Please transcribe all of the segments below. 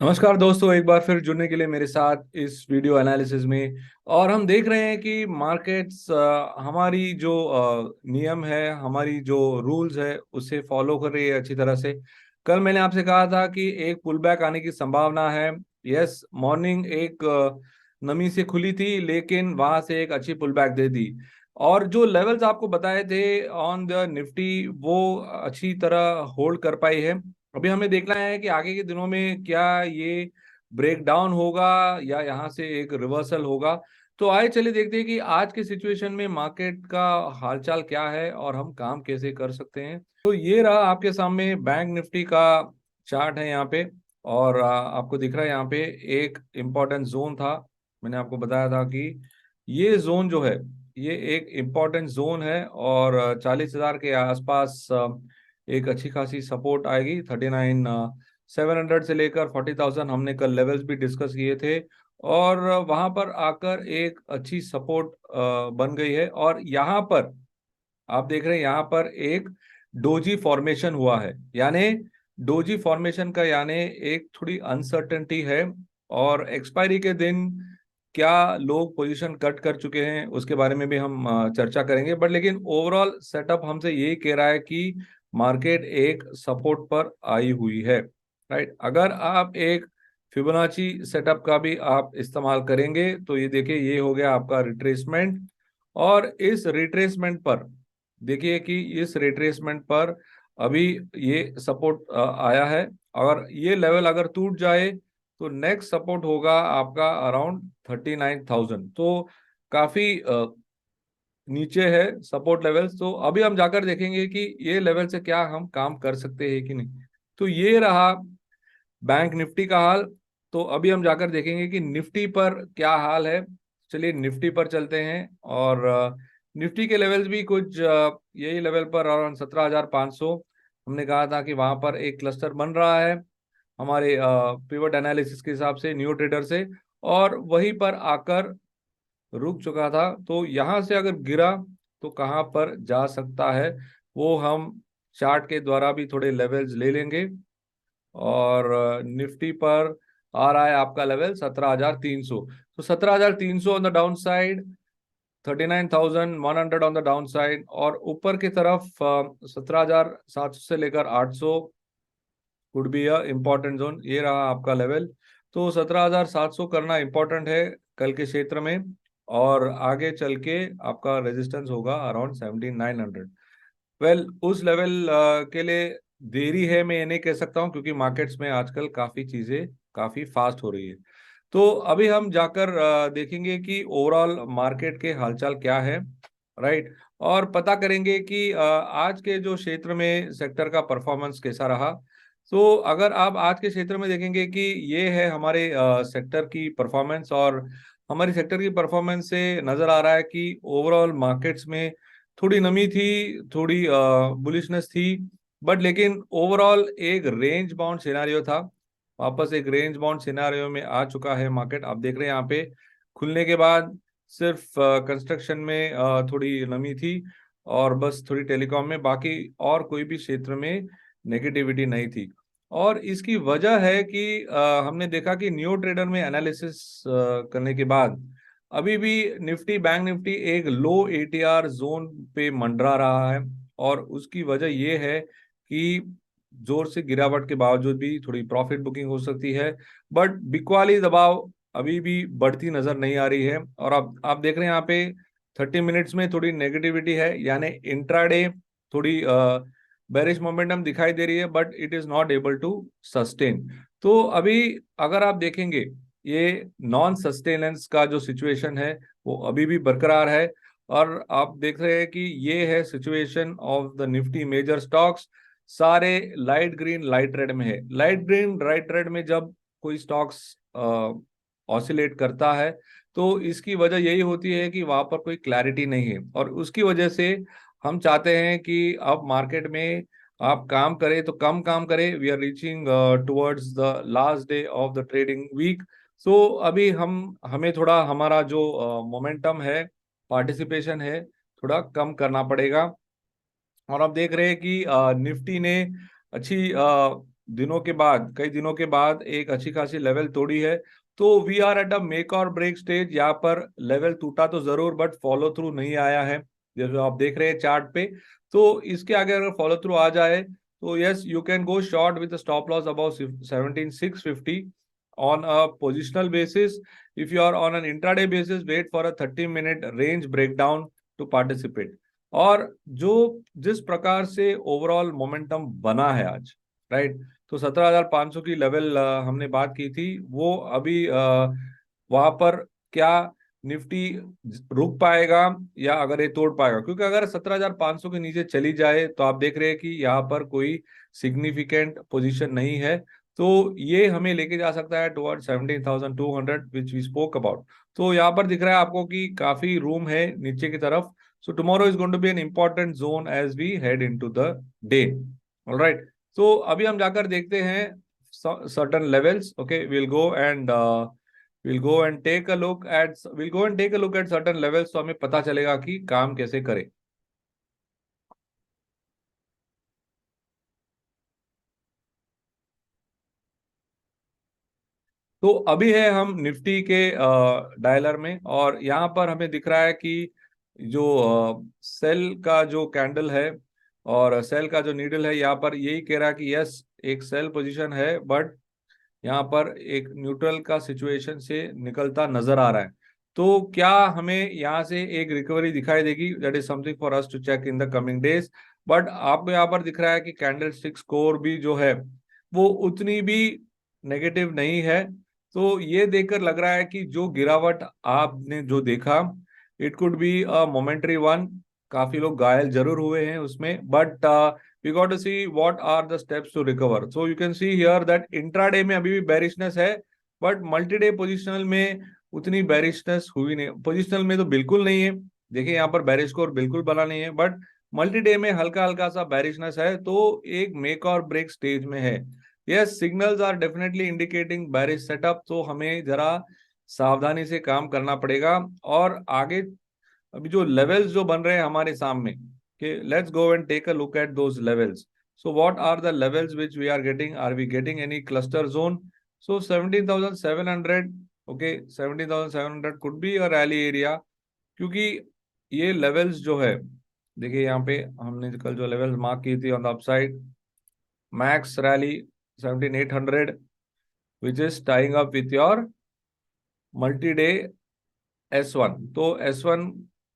नमस्कार दोस्तों, एक बार फिर जुड़ने के लिए मेरे साथ इस वीडियो एनालिसिस में। और हम देख रहे हैं कि मार्केट्स हमारी जो नियम है, हमारी जो रूल्स है उसे फॉलो कर रही है अच्छी तरह से। कल मैंने आपसे कहा था कि एक पुल बैक आने की संभावना है। यस, मॉर्निंग एक नमी से खुली थी, लेकिन वहां से एक अच्छी पुल बैक दे दी। और जो लेवल्स आपको बताए थे ऑन द निफ्टी, वो अच्छी तरह होल्ड कर पाई है। अभी हमें देखना है कि आगे के दिनों में क्या ये ब्रेक डाउन होगा या यहाँ से एक रिवर्सल होगा। तो आइए चलिए देखते हैं कि आज के सिचुएशन में मार्केट का हालचाल क्या है और हम काम कैसे कर सकते हैं। तो ये रहा आपके सामने बैंक निफ्टी का चार्ट है यहाँ पे। और आपको दिख रहा है यहाँ पे एक इम्पोर्टेंट जोन था। मैंने आपको बताया था कि ये जोन जो है, ये एक इम्पोर्टेंट जोन है और 40,000 के आसपास एक अच्छी खासी सपोर्ट आएगी। 39,700 से लेकर 40,000 हमने कल लेवल्स भी डिस्कस किए थे। और वहां पर आकर एक अच्छी सपोर्ट बन गई है। और यहाँ पर आप देख रहे हैं, यहाँ पर एक डोजी फॉर्मेशन हुआ है। यानी डोजी फॉर्मेशन का यानी एक थोड़ी अनसर्टेनिटी है। और एक्सपायरी के दिन क्या लोग पोजीशन कट कर चुके हैं उसके बारे में भी हम चर्चा करेंगे। बट लेकिन ओवरऑल सेटअप हमसे यही कह रहा है कि मार्केट एक सपोर्ट पर आई हुई है। राइट, अगर आप एक फिबोनाची सेटअप का भी आप इस्तेमाल करेंगे तो ये देखिए, ये हो गया आपका रिट्रेसमेंट। और इस रिट्रेसमेंट पर देखिए कि इस रिट्रेसमेंट पर अभी ये सपोर्ट आया है। और ये लेवल अगर टूट जाए तो नेक्स्ट सपोर्ट होगा आपका अराउंड 39,000। तो काफी नीचे है सपोर्ट लेवल्स। तो अभी हम जाकर देखेंगे कि ये लेवल से क्या हम काम कर सकते हैं कि नहीं। तो ये रहा बैंक निफ्टी का हाल। तो अभी हम जाकर देखेंगे कि निफ्टी पर क्या हाल है। चलिए निफ्टी पर चलते हैं। और निफ्टी के लेवल्स भी कुछ यही लेवल पर अराउंड 17,500। हमने कहा था कि वहां पर एक क्लस्टर बन रहा है हमारे पिवट एनालिसिस के हिसाब से, न्यू ट्रेडर से। और वहीं पर आकर रुक चुका था। तो यहाँ से अगर गिरा तो कहाँ पर जा सकता है, वो हम चार्ट के द्वारा भी थोड़े लेवल्स ले लेंगे। और निफ्टी पर आ रहा है आपका लेवल 17,300। तो 17,300 on the down side, 39,100 on the down side. और ऊपर की तरफ 17,700 से लेकर 800 could be a important zone. ये रहा आपका लेवल। तो 17,700 करना इम्पोर्टेंट है कल के क्षेत्र में। और आगे चल के आपका रेजिस्टेंस होगा अराउंड 17,900। वेल, उस लेवल के लिए देरी है मैं ये नहीं कह सकता हूँ, क्योंकि मार्केट्स में आजकल काफी चीजें काफी फास्ट हो रही है। तो अभी हम जाकर देखेंगे कि ओवरऑल मार्केट के हालचाल क्या है। राइट, और पता करेंगे कि आज के जो क्षेत्र में सेक्टर का परफॉर्मेंस कैसा रहा। तो अगर आप आज के क्षेत्र में देखेंगे कि ये है हमारे सेक्टर की परफॉर्मेंस। और हमारी सेक्टर की परफॉर्मेंस से नजर आ रहा है कि ओवरऑल मार्केट्स में थोड़ी नमी थी, थोड़ी बुलिशनेस थी। बट लेकिन ओवरऑल एक रेंज बाउंड सिनेरियो था। वापस एक रेंज बाउंड सिनेरियो में आ चुका है मार्केट। आप देख रहे हैं यहाँ पे खुलने के बाद सिर्फ कंस्ट्रक्शन में थोड़ी नमी थी। और बस थोड़ी टेलीकॉम में, बाकी और कोई भी क्षेत्र में नेगेटिविटी नहीं थी। और इसकी वजह है कि हमने देखा कि न्यू ट्रेडर में एनालिसिस करने के बाद अभी भी निफ्टी, बैंक निफ्टी एक लो एटीआर जोन पे मंडरा रहा है। और उसकी वजह यह है कि जोर से गिरावट के बावजूद भी थोड़ी प्रॉफिट बुकिंग हो सकती है। बट बिकवाली दबाव अभी भी बढ़ती नजर नहीं आ रही है। और अब आप देख रहे हैं यहाँ पे 30 मिनट्स में थोड़ी नेगेटिविटी है, यानी इंट्राडे थोड़ी बेरिश मोमेंटम दिखाई दे रही है, but it is not able to sustain. तो अभी अगर आप देखेंगे, ये नॉन सस्टेनेंस का जो सिचुएशन है वो अभी भी बरकरार है। और आप देख रहे हैं कि ये है situation of the Nifty major stocks. सारे लाइट ग्रीन लाइट रेड में है। लाइट ग्रीन लाइट रेड में जब कोई स्टॉक्स ऑसिलेट करता है तो इसकी वजह यही होती है कि वहां पर कोई क्लैरिटी नहीं है। और उसकी वजह से हम चाहते हैं कि अब मार्केट में आप काम करें तो कम काम करें। We are reaching towards the last day of the trading week. So अभी हमें थोड़ा हमारा जो मोमेंटम है, पार्टिसिपेशन है, थोड़ा कम करना पड़ेगा। और आप देख रहे हैं कि निफ्टी ने अच्छी कई दिनों के बाद एक अच्छी खासी लेवल तोड़ी है। तो we are at a make or break stage. यहाँ पर लेवल टूटा तो जरूर, बट फॉलो थ्रू नहीं आया है, जैसे आप देख रहे हैं चार्ट पे। तो इसके आगे अगर फॉलो थ्रू आ जाए तो yes, you can go short with stop loss about 17,650 on a positional basis. If you are on an intraday basis, wait for a 30-minute range breakdown to participate. और जो जिस प्रकार से ओवरऑल मोमेंटम बना है आज, राइट, तो 17,500 की लेवल हमने बात की थी, वो अभी वहां पर क्या निफ्टी रुक पाएगा या अगर ये तोड़ पाएगा? क्योंकि अगर 17,500 के नीचे चली जाए तो आप देख रहे हैं कि यहाँ पर कोई सिग्निफिकेंट पोजीशन नहीं है, तो ये हमें लेके जा सकता है toward 17,200 which we spoke about. तो यहाँ पर दिख रहा है आपको कि काफी रूम है नीचे की तरफ। So tomorrow is going to be an important zone as we head into the day. Alright, तो अभी हम जाकर देखते हैं certain levels. Okay, we'll go and take a look at certain levels, तो हमें पता चलेगा कि काम कैसे करें। तो अभी है हम निफ्टी के डायलर में, और यहाँ पर हमें दिख रहा है कि जो सेल का जो कैंडल है और सेल का जो नीडल है, यहाँ पर यही कह रहा है कि यस, एक सेल पोजीशन है, बट यहाँ पर एक न्यूट्रल का सिचुएशन से निकलता नजर आ रहा है। तो क्या हमें यहाँ से एक रिकवरी दिखाई देगी? That is something for us to check in the coming days. But आपको यहाँ पर दिख रहा है कि कैंडल स्टिक स्कोर भी जो है वो उतनी भी नेगेटिव नहीं है। तो ये देखकर लग रहा है कि जो गिरावट आपने जो देखा, it could be a momentary one. काफी लोग घायल जरूर हुए हैं उसमें, but we got to see what are the steps to recover. So you can see here that intraday में अभी भी bearishness है, but multi-day positional में उतनी bearishness हुई नहीं। पोजिशनल में तो बिल्कुल नहीं है, देखिए यहाँ पर bearish स्कोर बिल्कुल बना नहीं है, बट मल्टी डे में हल्का हल्का सा bearishness है, तो एक मेक और ब्रेक स्टेज में है। Yes, signals are definitely indicating bearish setup, तो हमें जरा सावधानी से काम करना पड़ेगा। और आगे अभी जो लेवल्स जो बन रहे हैं हमारे सामने, कि let's go and take a look at those levels. So what are the levels which we are getting? Are we getting any cluster zone? सो 17,700, okay, 17,700 could be a rally area, क्योंकि ये लेवल्स जो है, देखिए यहाँ पे हमने कल जो लेवल्स मार्क की थी on the upside, max rally 17,800 which is tying up with your multi day S1। तो S1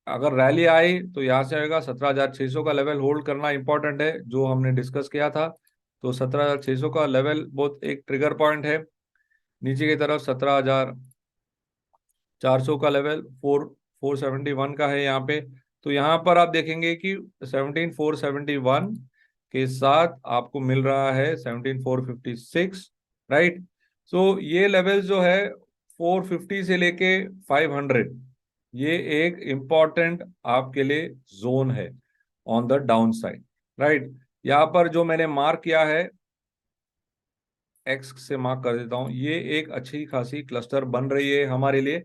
अगर रैली आई तो यहाँ से आएगा 17,600 का लेवल होल्ड करना इंपॉर्टेंट है, जो हमने डिस्कस किया था। तो 17,600 का लेवल बहुत एक ट्रिगर पॉइंट है। नीचे की तरफ 17,400 का लेवल 471 का है यहाँ पे। तो यहाँ पर आप देखेंगे कि 17,471 के साथ आपको मिल रहा है 17,456, राइट। सो ये लेवल जो है 450 से लेके 500, ये एक इंपॉर्टेंट आपके लिए जोन है on the down side, right. यहाँ पर जो मैंने मार्क किया है, एक्स से मार्क कर देता हूं, ये एक अच्छी खासी क्लस्टर बन रही है हमारे लिए।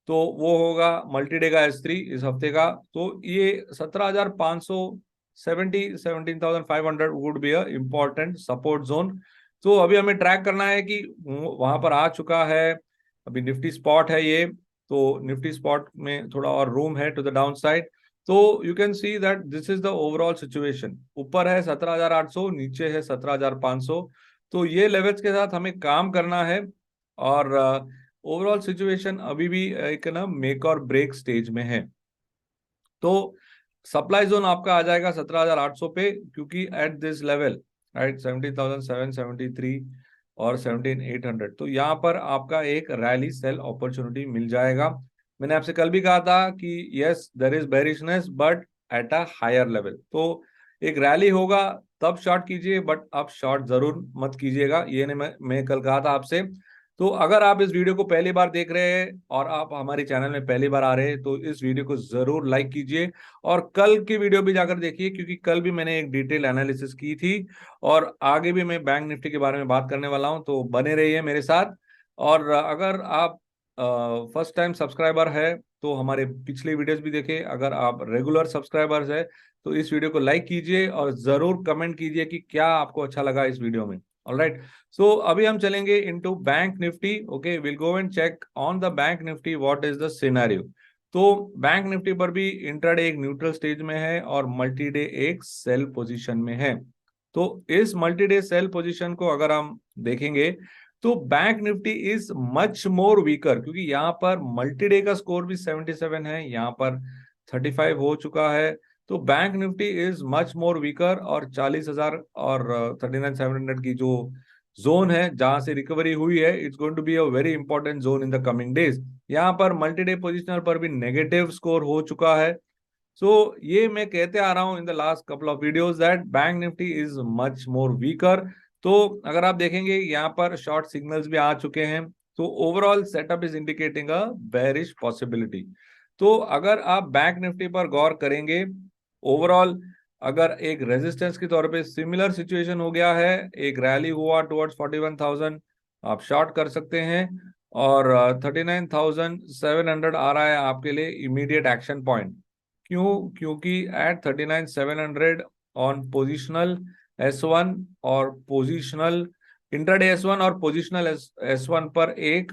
तो वो होगा मल्टी डे का S3 इस हफ्ते का। तो ये 17,500, 17,500 would be a important support zone. तो अभी हमें ट्रैक करना है कि वहां पर आ चुका है। अभी निफ्टी स्पॉट है ये, तो निफ्टी स्पॉट में थोड़ा और रूम है टू द डाउन साइड। तो you can see that this is the overall situation. ऊपर है 17,800, नीचे है 17,500। तो ये लेवल्स के साथ हमें काम करना है, और ओवरऑल सिचुएशन अभी भी एक ना मेक और ब्रेक स्टेज में है। तो सप्लाई जोन आपका आ जाएगा 17,800 पे, क्योंकि एट दिस लेवल, राइट, 17,773 और 17,800, तो यहाँ पर आपका एक रैली सेल अपॉर्चुनिटी मिल जाएगा। मैंने आपसे कल भी कहा था कि yes, there is bearishness but at a higher level. तो एक रैली होगा तब शॉर्ट कीजिए, बट आप शॉर्ट जरूर मत कीजिएगा, ये ने मैं कल कहा था आपसे। तो अगर आप इस वीडियो को पहली बार देख रहे हैं और आप हमारे चैनल में पहली बार आ रहे हैं, तो इस वीडियो को जरूर लाइक कीजिए, और कल की वीडियो भी जाकर देखिए, क्योंकि कल भी मैंने एक डिटेल एनालिसिस की थी, और आगे भी मैं बैंक निफ्टी के बारे में बात करने वाला हूं। तो बने रहिए मेरे साथ। और अगर आप फर्स्ट टाइम सब्सक्राइबर है तो हमारे पिछले वीडियोस भी देखें। अगर आप रेगुलर सब्सक्राइबर्स है तो इस वीडियो को लाइक कीजिए और जरूर कमेंट कीजिए कि क्या आपको अच्छा लगा इस वीडियो में। ऑलराइट, सो अभी हम चलेंगे into bank Nifty. Okay, will go and check on the bank Nifty what is the scenario. तो बैंक निफ्टी पर भी इंट्राडे एक न्यूट्रल स्टेज में है और मल्टी डे एक सेल पोजीशन में है। तो इस मल्टी डे सेल पोजीशन को अगर हम देखेंगे तो bank Nifty is much more weaker, क्योंकि यहाँ पर मल्टी डे का स्कोर भी 77 है, यहाँ पर 35 हो चुका है। तो bank Nifty is much more weaker और 40,000 और 39,700 की जो जोन है जहां से रिकवरी हुई है, it's going to be a very important zone in the coming days. यहाँ पर मल्टी डे पोजिशनल पर भी नेगेटिव स्कोर हो चुका है। सो ये मैं कहते आ रहा हूं in the last couple of videos that bank Nifty is much more weaker. तो अगर आप देखेंगे यहाँ पर शॉर्ट सिग्नल्स भी आ चुके हैं, तो overall setup is indicating a bearish possibility. तो अगर आप बैंक निफ्टी पर गौर करेंगे, ओवरऑल अगर एक रेजिस्टेंस के तौर पे सिमिलर सिचुएशन हो गया है, एक रैली हुआ टुवर्ड्स 41,000, आप शॉर्ट कर सकते हैं। और 39,700 आ रहा है आपके लिए इमीडिएट एक्शन पॉइंट। क्यों? क्योंकि एट 39,700 ऑन पोजिशनल S1 और पोजिशनल इंट्राडे S1 और पोजिशनल S1 पर एक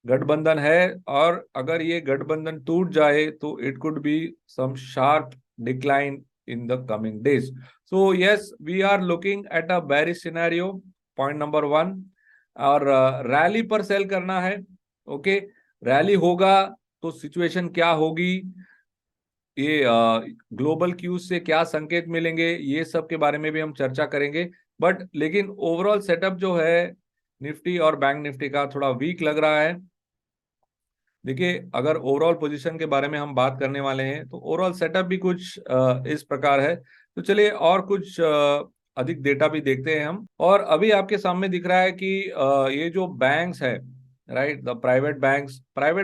गठबंधन है, और अगर ये गठबंधन टूट जाए तो it could be some sharp decline in the coming days. So yes, we are looking at a bearish scenario, point number 1। और रैली पर सेल करना है। ओके, रैली होगा तो सिचुएशन क्या होगी, ये ग्लोबल क्यूज से क्या संकेत मिलेंगे, ये सब के बारे में भी हम चर्चा करेंगे। बट लेकिन ओवरऑल सेटअप जो है निफ्टी और बैंक निफ्टी का थोड़ा वीक लग रहा है। देखिए, अगर ओवरऑल पोजीशन के बारे में हम बात करने वाले हैं तो ओवरऑल सेटअप भी कुछ इस प्रकार है। तो चलिए और कुछ अधिक डेटा भी देखते हैं हम। और अभी आपके सामने दिख रहा है कि ये जो बैंक्स है, राइट, द प्राइवेट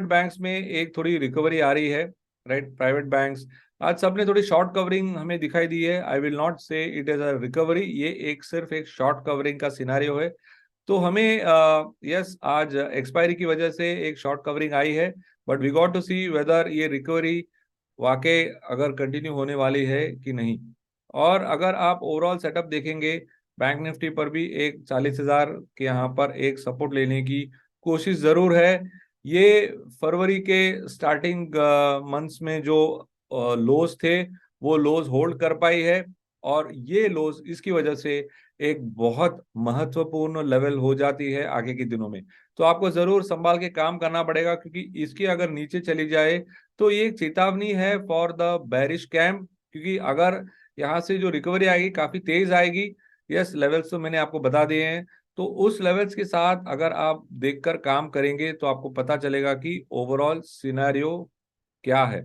बैंक्स में एक थोड़ी रिकवरी आ रही है। राइट, प्राइवेट बैंक्स आज सबने थोड़ी शॉर्ट कवरिंग हमें दिखाई दी है। आई विल नॉट से इट इज अ रिकवरी, ये एक सिर्फ एक शॉर्ट कवरिंग का सिनारियो है। तो हमें यस आज एक्सपायरी की वजह से एक शॉर्ट कवरिंग आई है, but we got to see whether ये रिकवरी वाकई अगर कंटिन्यू होने वाली है कि नहीं। और अगर आप ओवरऑल सेटअप देखेंगे, बैंक निफ्टी पर भी एक 40,000 के यहाँ पर एक सपोर्ट लेने की कोशिश जरूर है। ये फरवरी के स्टार्टिंग मंथ्स में जो लोज थे वो लोज होल्ड कर पाई है, और ये लोज इसकी वजह से एक बहुत महत्वपूर्ण लेवल हो जाती है आगे के दिनों में। तो आपको जरूर संभाल के काम करना पड़ेगा, क्योंकि इसकी अगर नीचे चली जाए तो ये एक चेतावनी है फॉर द बेरिश कैंप। क्योंकि अगर यहाँ से जो रिकवरी आएगी काफी तेज आएगी, यस लेवल्स तो मैंने आपको बता दिए हैं, तो उस लेवल्स के साथ अगर आप देखकर काम करेंगे तो आपको पता चलेगा कि ओवरऑल सिनेरियो क्या है।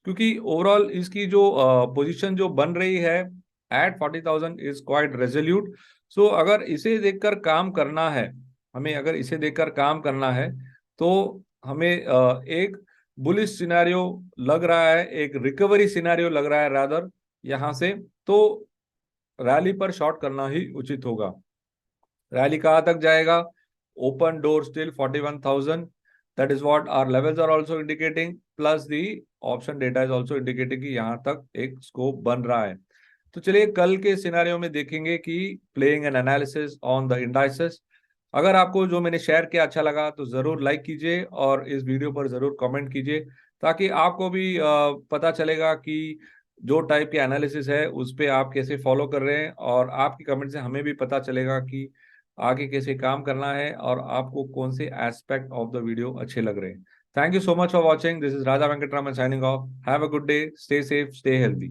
क्योंकि ओवरऑल इसकी जो पोजीशन जो बन रही है एट 40,000 इज क्वाइट रेजोल्यूट। सो अगर इसे देखकर काम करना है, हमें अगर इसे देखकर काम करना है तो हमें एक बुलिश सिनेरियो लग रहा है, एक रिकवरी सिनेरियो लग रहा है रादर यहां से। तो रैली पर शॉर्ट करना ही उचित होगा। रैली कहाँ तक जाएगा? Open door still 41,000, that is what our levels are also indicating, plus the option data is also indicating कि यहाँ तक एक स्कोप बन रहा है। तो चलिए कल के सिनेरियो में देखेंगे कि playing an analysis on the indices. अगर आपको जो मैंने शेयर किया अच्छा लगा तो जरूर लाइक कीजिए और इस वीडियो पर जरूर कमेंट कीजिए, ताकि आपको भी पता चलेगा कि जो टाइप के एनालिसिस है उस पे आप कैसे फॉलो कर रहे हैं, और आपकी कमेंट से हमें भी पता चलेगा कि आगे कैसे काम करना है और आपको कौन से एस्पेक्ट ऑफ द वीडियो अच्छे लग रहे हैं। Thank you so much for watching, this is Raja Venkataraman signing off. Have a good day, stay safe, stay healthy.